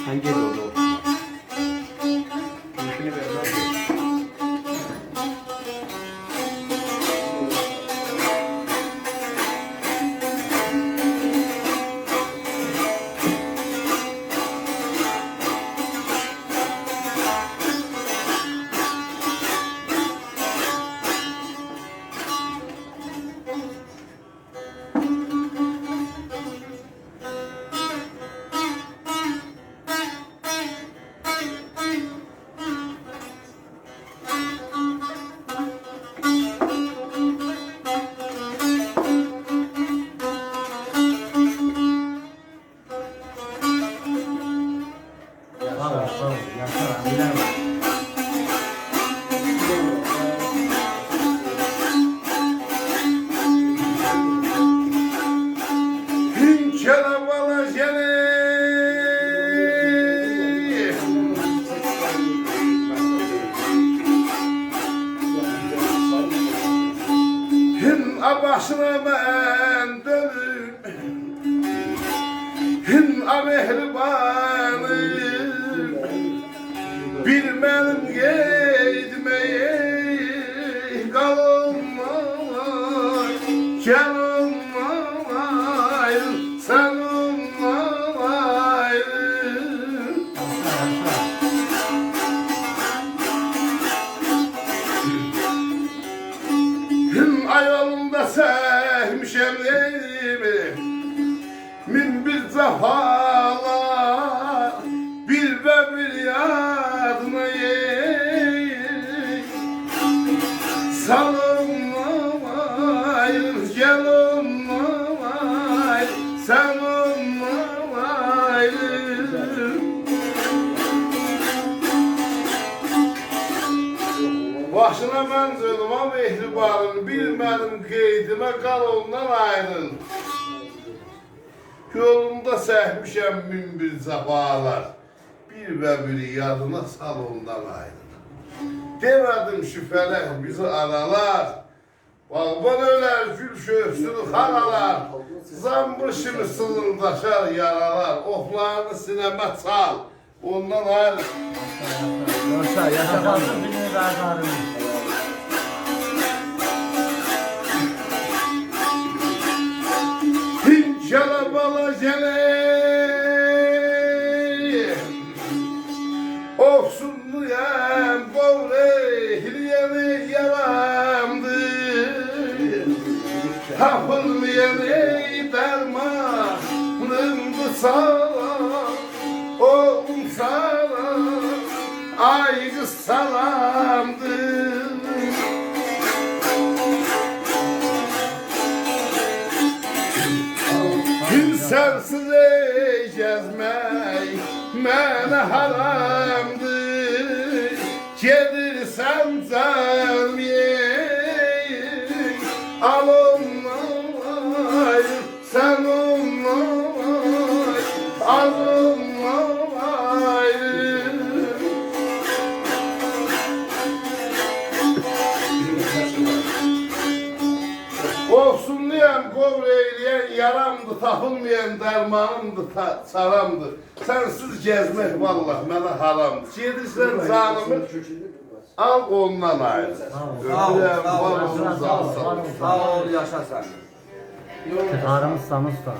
Hangi evde oldu? Başına ben dönüm Hün mehribanım Bilmenim gitmeyi Kalınmay Canınmay Seninmay Hün ayolunda sevmişem elimi Min bir zafalar Bir ve bir yadına Salınmay Canınmay Seninmay Başına ben zılma mehribanım Bilmedim qeydime qal ondan ayrıl Yolunda səhmişəm min bir zafalar Bir və biri yadına sal ondan ayrıl Demədim şüphələk bizi aralar Bağban ölər gül şöksün xaralar Zambışımı sılırdaşar yaralar Oxlarını sinəmə çal Ondan ayrıl Yaşa, yaşa. Jala bala jale Ofsunluyam bovre Hilyeni yaramdı Tapılmayeni dermanımdı sana Oğlum sana Ay kız salamdı Sensiz gezmek mənə haramdır Gedirsən cəmiyyət Alınmay, sən olmay, alınmay Ofsunlayan, qovreyleyen yaramdı, tapılmayan dermanımdı, saramdı. Sensiz gezmek vallahi mənə haramdı. Gedirsən canımı, al ondan ayrı. Öpürəm, varımız alsın. Sağ ol, yaşa sen. Aramız sanız da.